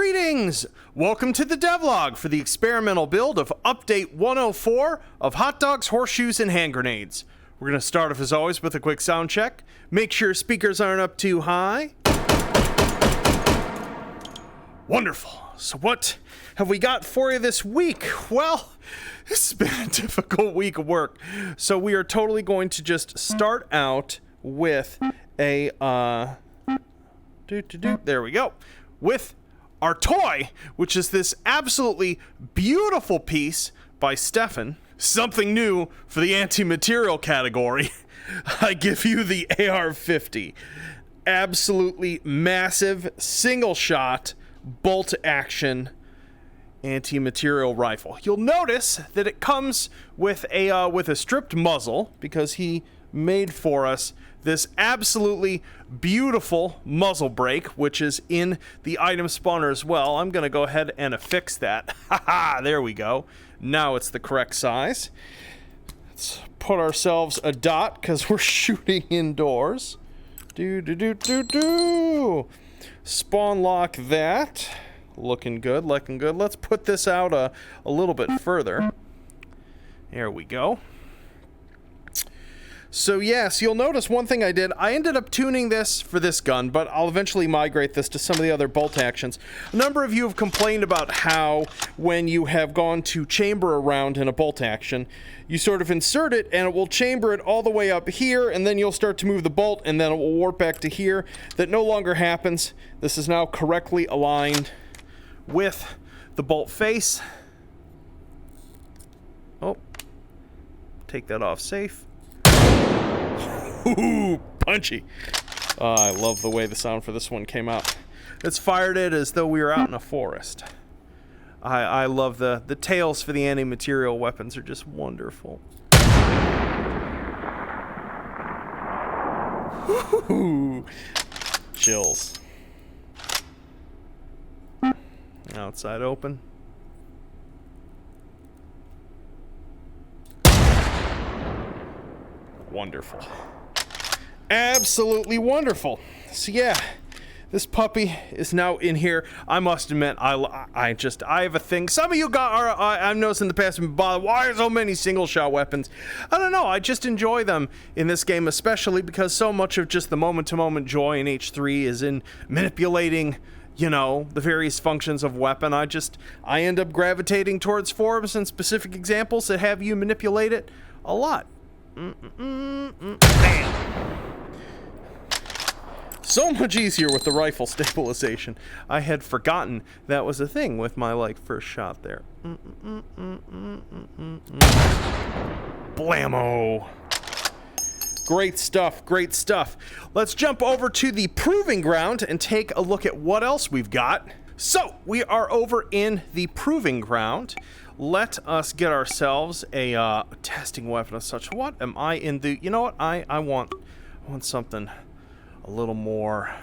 Greetings! Welcome to the Devlog for the experimental build of Update 104 of Hot Dogs, Horseshoes, and Hand Grenades. We're going to start off as always with a quick sound check. Make sure speakers aren't up too high. Wonderful. So what have we got for you this week? Well, it's been a difficult week of work. So we are totally going to just start out with a, there we go. With our toy, which is this absolutely beautiful piece by Stefan. Something new for the anti-material category. I give you the AR-50. Absolutely massive, single shot, bolt action anti-material rifle. You'll notice that it comes with a stripped muzzle because he made for us this absolutely beautiful muzzle brake, which is in the item spawner as well. I'm gonna go ahead and affix that. Haha, there we go. Now it's the correct size. Let's put ourselves a dot because we're shooting indoors. Spawn lock that. Looking good, looking good. Let's put this out a little bit further. There we go. So yes, you'll notice one thing I did. I ended up tuning this for this gun, but I'll eventually migrate this to some of the other bolt actions. A number of you have complained about how when you have gone to chamber a round in a bolt action, you sort of insert it and it will chamber it all the way up here, and then you'll start to move the bolt and then it will warp back to here. That no longer happens. This is now correctly aligned with the bolt face. Oh, take that off safe. Ooh, punchy. I love the way the sound for this one came out. It's fired it as though we were out in a forest. I love the tails for the anti-material weapons are just wonderful. Ooh, chills. Outside open. Wonderful. Absolutely wonderful. So yeah, this puppy is now in here. I must admit, I have a thing. Some of you I've noticed in the past have been bothered. Why are so many single shot weapons? I don't know. I just enjoy them in this game, especially because so much of just the moment-to-moment joy in H3 is in manipulating, you know, the various functions of weapon. I end up gravitating towards forums and specific examples that have you manipulate it a lot. Bam. So much easier with the rifle stabilization. I had forgotten that was a thing with my first shot there. Blammo. Great stuff, great stuff. Let's jump over to the proving ground and take a look at what else we've got. So we are over in the proving ground. Let us get ourselves a testing weapon of such. What am I in the? You know what? I want something a little more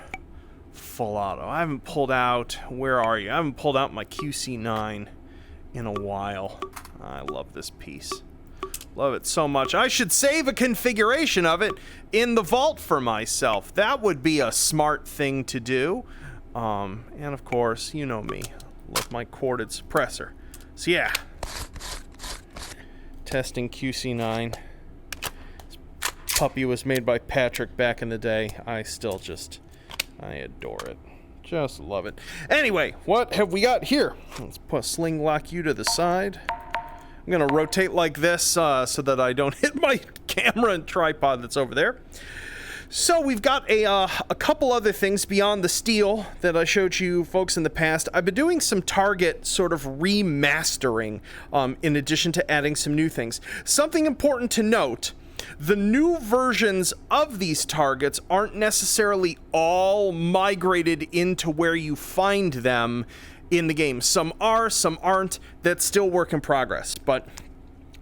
full auto. I haven't pulled out. Where are you? I haven't pulled out my QC9 in a while. I love this piece. Love it so much. I should save a configuration of it in the vault for myself. That would be a smart thing to do. And of course, you know me. Love my corded suppressor. So yeah, testing QC9. This puppy was made by Patrick back in the day. I adore it. Just love it. Anyway, what have we got here? Let's put sling lock you to the side. I'm gonna rotate like this so that I don't hit my camera and tripod that's over there. So we've got a couple other things beyond the steel that I showed you folks in the past. I've been doing some target sort of remastering in addition to adding some new things. Something important to note, the new versions of these targets aren't necessarily all migrated into where you find them in the game. Some are, some aren't. That's still work in progress. But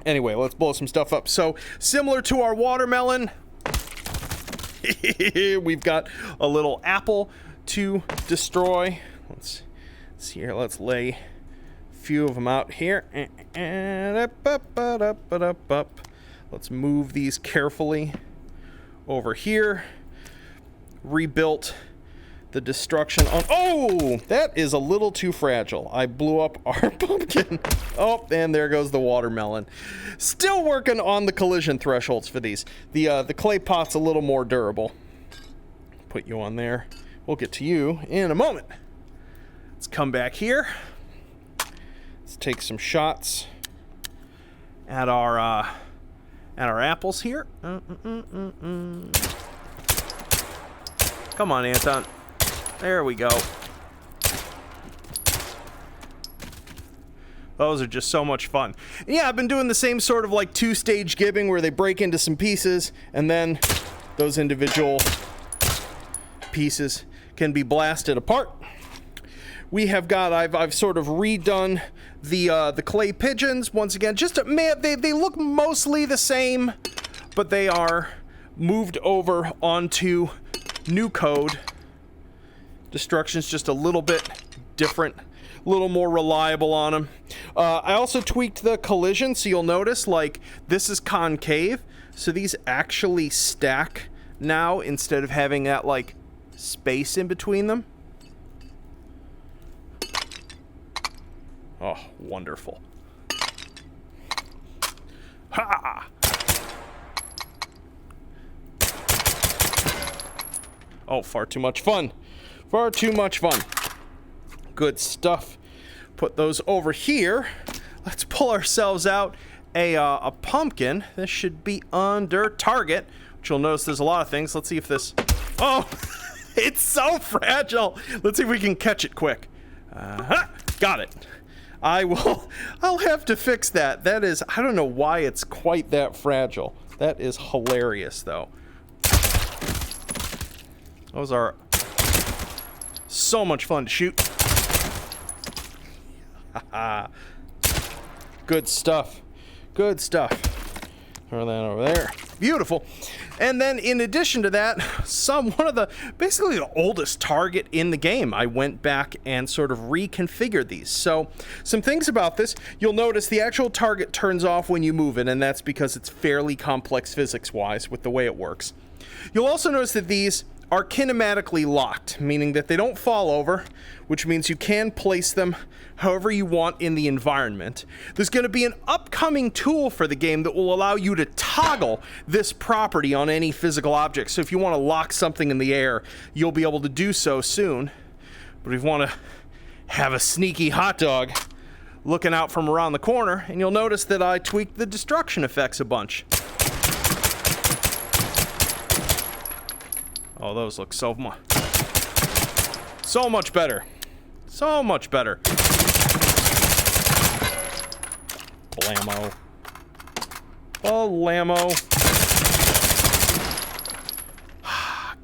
anyway, let's blow some stuff up. So similar to our watermelon, we've got a little apple to destroy. Let's see here. Let's lay a few of them out here. Let's move these carefully over here. Rebuilt the destruction on... Oh, that is a little too fragile. I blew up our pumpkin. Oh, and there goes the watermelon. Still working on the collision thresholds for these. The clay pot's a little more durable. Put you on there. We'll get to you in a moment. Let's come back here. Let's take some shots at our apples here. Come on, Anton. There we go. Those are just so much fun. And yeah, I've been doing the same sort of like two-stage gibbing where they break into some pieces and then those individual pieces can be blasted apart. We have got, I've sort of redone the clay pigeons once again. Just they look mostly the same, but they are moved over onto new code. Destruction's just a little bit different, a little more reliable on them. I also tweaked the collision, so you'll notice, like, this is concave, so these actually stack now instead of having that, like, space in between them. Oh, wonderful. Ha! Oh, far too much fun. Far too much fun. Good stuff. Put those over here. Let's pull ourselves out a pumpkin. This should be under target, which you'll notice there's a lot of things. Let's see if this... Oh, it's so fragile. Let's see if we can catch it quick. Got it. I'll have to fix that. That is, I don't know why it's quite that fragile. That is hilarious, though. Those are so much fun to shoot. Good stuff. Good stuff. Throw that over there. Beautiful. And then in addition to that, basically the oldest target in the game, I went back and sort of reconfigured these. So some things about this, you'll notice the actual target turns off when you move it, and that's because it's fairly complex physics-wise with the way it works. You'll also notice that these are kinematically locked, meaning that they don't fall over, which means you can place them however you want in the environment. There's going to be an upcoming tool for the game that will allow you to toggle this property on any physical object. So if you want to lock something in the air, you'll be able to do so soon. But if you want to have a sneaky hot dog looking out from around the corner, and you'll notice that I tweaked the destruction effects a bunch. Oh, those look so much better. So much better. Blammo. Blammo.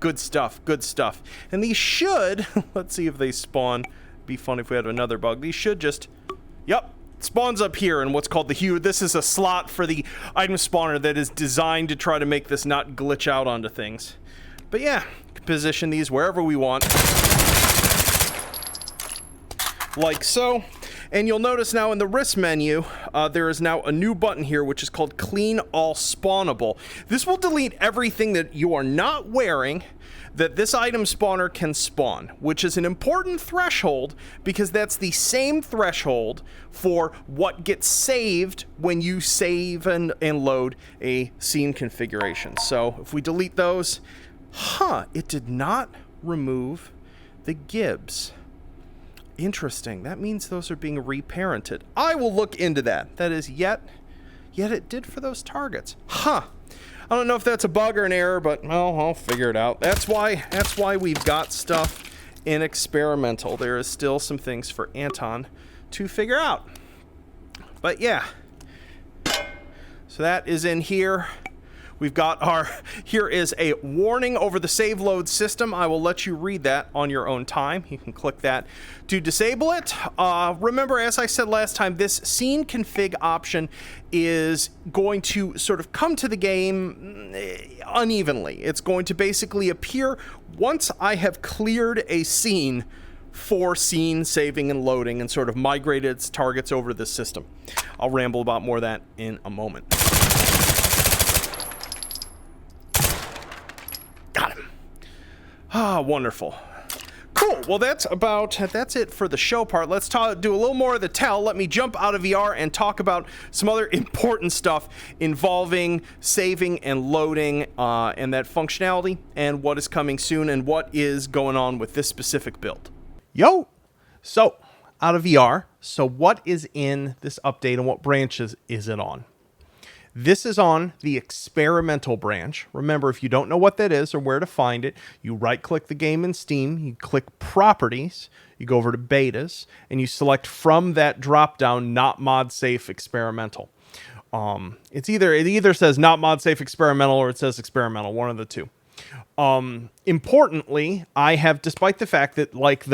Good stuff, good stuff. And these should, let's see if they spawn. Be fun if we had another bug. These should just, yep, spawns up here in what's called the hue. This is a slot for the item spawner that is designed to try to make this not glitch out onto things. But yeah, position these wherever we want. Like so. And you'll notice now in the wrist menu, there is now a new button here, which is called Clean All Spawnable. This will delete everything that you are not wearing that this item spawner can spawn, which is an important threshold because that's the same threshold for what gets saved when you save and load a scene configuration. So if we delete those, it did not remove the gibs. Interesting. That means those are being reparented. I will look into that. That is yet it did for those targets. I don't know if that's a bug or an error, but well, I'll figure it out. That's why we've got stuff in experimental. There is still some things for Anton to figure out. But yeah. So that is in here. We've got here is a warning over the save load system. I will let you read that on your own time. You can click that to disable it. Remember, as I said last time, this scene config option is going to sort of come to the game unevenly. It's going to basically appear once I have cleared a scene for scene saving and loading and sort of migrated its targets over the system. I'll ramble about more of that in a moment. Got him. Wonderful. Cool. Well, that's it for the show part. Let's do a little more of the tell. Let me jump out of VR and talk about some other important stuff involving saving and loading and that functionality and what is coming soon and what is going on with this specific build. Yo! So, out of VR. So what is in this update and what branches is it on? This is on the experimental branch. Remember, if you don't know what that is or where to find it, you right-click the game in Steam, you click Properties, you go over to Betas, and you select from that drop-down Not Mod Safe Experimental. It either says Not Mod Safe Experimental or it says Experimental, one of the two. Importantly, I have, despite the fact that like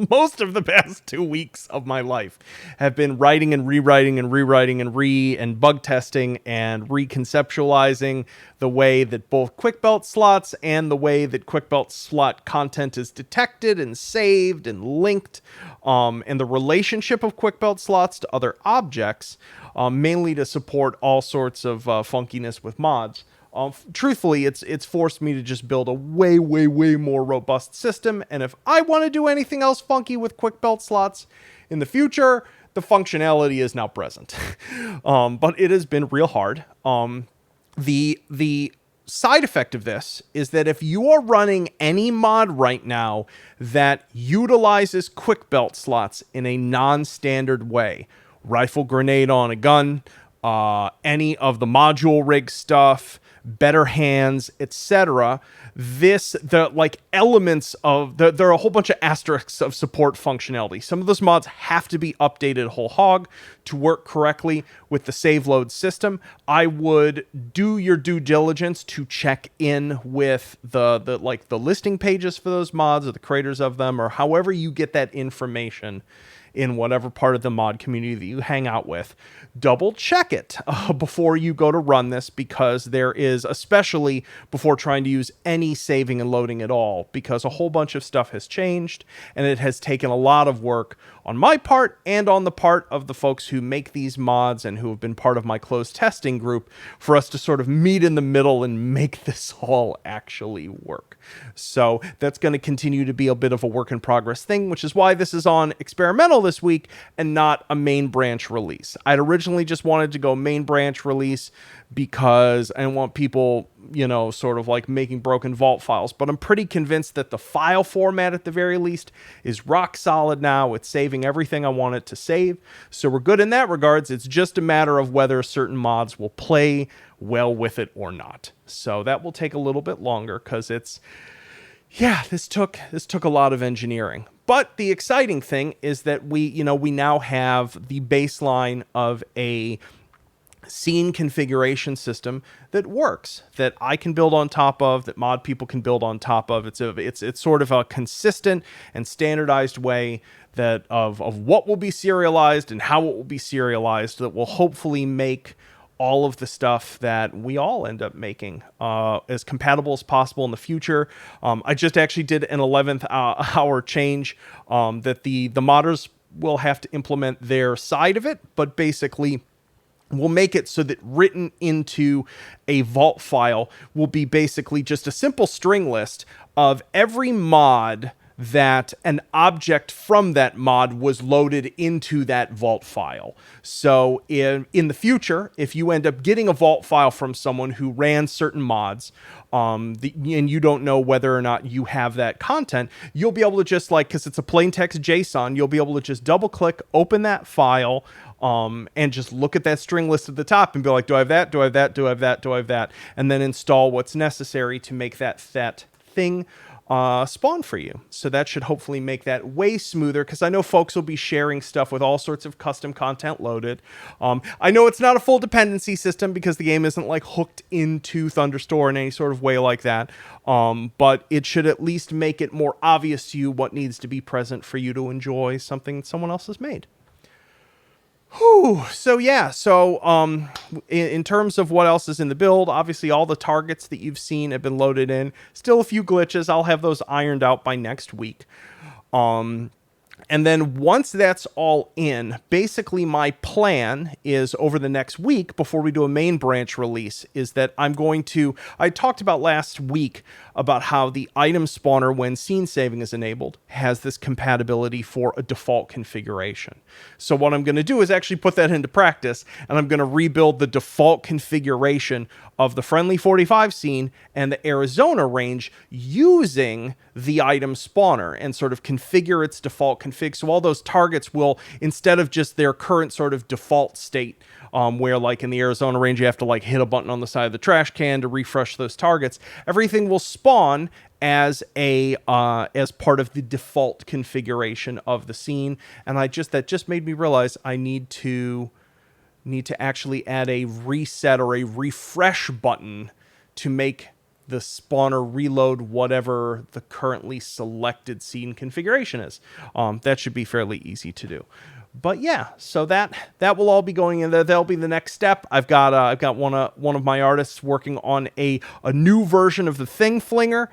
most of the past 2 weeks of my life have been writing and rewriting and bug testing and reconceptualizing the way that both quick belt slots and the way that quick belt slot content is detected and saved and linked, and the relationship of quick belt slots to other objects, mainly to support all sorts of funkiness with mods. Truthfully, it's forced me to just build a way more robust system. And if I want to do anything else funky with quick belt slots in the future, the functionality is now present. But it has been real hard. The side effect of this is that if you are running any mod right now that utilizes quick belt slots in a non-standard way, rifle grenade on a gun, any of the module rig stuff, better hands, etc. There are a whole bunch of asterisks of support functionality. Some of those mods have to be updated whole hog to work correctly with the save load system. I would do your due diligence to check in with the listing pages for those mods or the creators of them, or however you get that information in whatever part of the mod community that you hang out with. Double check it before you go to run this, because there is, especially before trying to use any saving and loading at all, because a whole bunch of stuff has changed and it has taken a lot of work on my part and on the part of the folks who make these mods and who have been part of my closed testing group for us to sort of meet in the middle and make this all actually work. So that's going to continue to be a bit of a work in progress thing, which is why this is on experimental this week and not a main branch release. I'd originally just wanted to go main branch release because I didn't want people, sort of like making broken vault files. But I'm pretty convinced that the file format at the very least is rock solid now. It's saving everything I want it to save. So we're good in that regards. It's just a matter of whether certain mods will play well with it or not. So that will take a little bit longer because this took a lot of engineering. But the exciting thing is that we now have the baseline of a scene configuration system that works, that I can build on top of, that mod people can build on top of. It's sort of a consistent and standardized way that of what will be serialized and how it will be serialized that will hopefully make all of the stuff that we all end up making as compatible as possible in the future. I just actually did an 11th hour change that the modders will have to implement their side of it, but basically we'll make it so that written into a vault file will be basically just a simple string list of every mod that an object from that mod was loaded into that vault file. So in the future, if you end up getting a vault file from someone who ran certain mods, and you don't know whether or not you have that content, you'll be able to just because it's a plain text JSON, you'll be able to just double click, open that file, and just look at that string list at the top and be like, do I have that? Do I have that? Do I have that? Do I have that? And then install what's necessary to make that thing spawn for you. So that should hopefully make that way smoother, because I know folks will be sharing stuff with all sorts of custom content loaded. I know it's not a full dependency system because the game isn't hooked into Thunderstore in any sort of way like that. But it should at least make it more obvious to you what needs to be present for you to enjoy something someone else has made. Whew. So in terms of what else is in the build, obviously all the targets that you've seen have been loaded in. Still a few glitches. I'll have those ironed out by next week. And And then once that's all in, basically my plan is over the next week before we do a main branch release is that I talked about last week about how the item spawner, when scene saving is enabled, has this compatibility for a default configuration. So what I'm going to do is actually put that into practice, and I'm going to rebuild the default configuration of the Friendly 45 scene and the Arizona range using the item spawner and sort of configure its default config. So all those targets will, instead of just their current sort of default state, where like in the Arizona range, you have to like hit a button on the side of the trash can to refresh those targets. Everything will spawn as part of the default configuration of the scene. And that just made me realize I need to actually add a reset or a refresh button to make the spawner reload whatever the currently selected scene configuration is. That should be fairly easy to do. But yeah, so that will all be going in there. That'll be the next step. I've got one of my artists working on a new version of the Thing Flinger,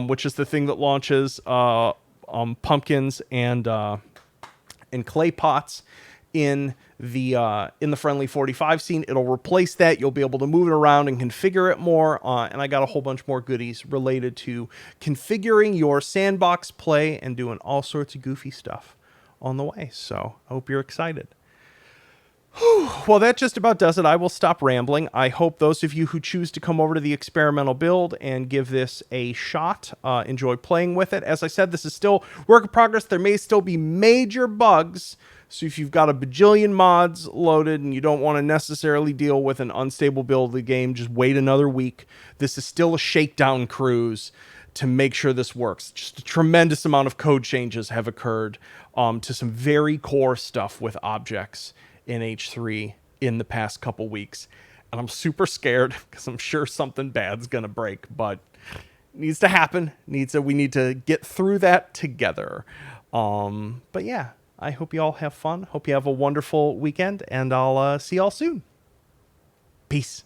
which is the thing that launches pumpkins and clay pots in the Friendly 45 scene. It'll replace that. You'll be able to move it around and configure it more. And I got a whole bunch more goodies related to configuring your sandbox play and doing all sorts of goofy stuff on the way. So I hope you're excited. Whew. Well, that just about does it. I will stop rambling. I hope those of you who choose to come over to the experimental build and give this a shot enjoy playing with it. As I said, this is still work in progress. There may still be major bugs. So if you've got a bajillion mods loaded and you don't want to necessarily deal with an unstable build of the game, just wait another week. This is still a shakedown cruise to make sure this works. Just a tremendous amount of code changes have occurred to some very core stuff with objects in H3 in the past couple weeks. And I'm super scared because I'm sure something bad's going to break, but it needs to happen. We need to get through that together. But yeah, I hope you all have fun. Hope you have a wonderful weekend, and I'll see y'all soon. Peace.